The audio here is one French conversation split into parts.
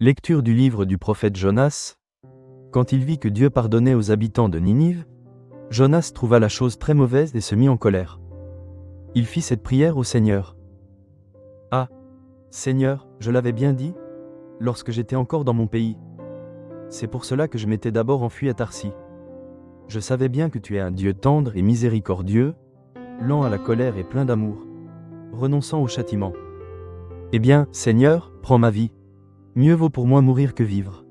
Lecture du livre du prophète Jonas. Quand il vit que Dieu pardonnait aux habitants de Ninive, Jonas trouva la chose très mauvaise et se mit en colère. Il fit cette prière au Seigneur. « Ah, Seigneur, je l'avais bien dit, lorsque j'étais encore dans mon pays. C'est pour cela que je m'étais d'abord enfui à Tarsis. Je savais bien que tu es un Dieu tendre et miséricordieux, lent à la colère et plein d'amour, renonçant au châtiment. Eh bien, Seigneur, prends ma vie. Mieux vaut pour moi mourir que vivre. »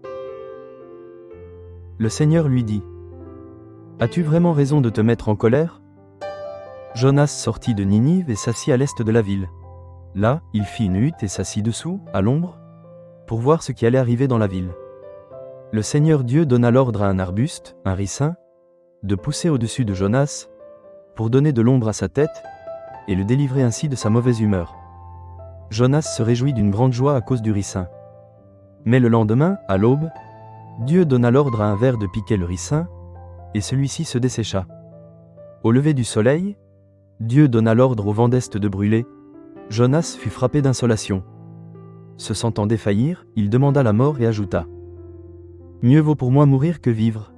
Le Seigneur lui dit : « As-tu vraiment raison de te mettre en colère ? » Jonas sortit de Ninive et s'assit à l'est de la ville. Là, il fit une hutte et s'assit dessous, à l'ombre, pour voir ce qui allait arriver dans la ville. Le Seigneur Dieu donna l'ordre à un arbuste, un ricin, de pousser au-dessus de Jonas, pour donner de l'ombre à sa tête, et le délivrer ainsi de sa mauvaise humeur. Jonas se réjouit d'une grande joie à cause du ricin. Mais le lendemain, à l'aube, Dieu donna l'ordre à un ver de piquer le ricin, et celui-ci se dessécha. Au lever du soleil, Dieu donna l'ordre au vent d'est de brûler. Jonas fut frappé d'insolation. Se sentant défaillir, il demanda la mort et ajouta : « Mieux vaut pour moi mourir que vivre. »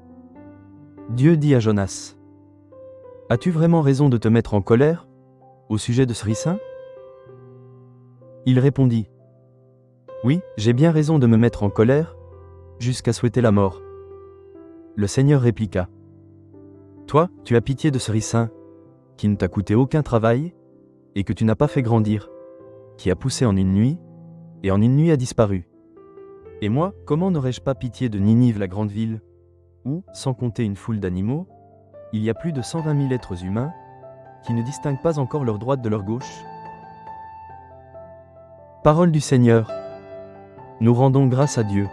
Dieu dit à Jonas : « As-tu vraiment raison de te mettre en colère au sujet de ce ricin ? » Il répondit : « Oui, j'ai bien raison de me mettre en colère, jusqu'à souhaiter la mort. » Le Seigneur répliqua : « Toi, tu as pitié de ce ricin, qui ne t'a coûté aucun travail, et que tu n'as pas fait grandir, qui a poussé en une nuit, et en une nuit a disparu. Et moi, comment n'aurais-je pas pitié de Ninive, la grande ville, où, sans compter une foule d'animaux, il y a plus de 120 000 êtres humains, qui ne distinguent pas encore leur droite de leur gauche ? » Parole du Seigneur. Nous rendons grâce à Dieu.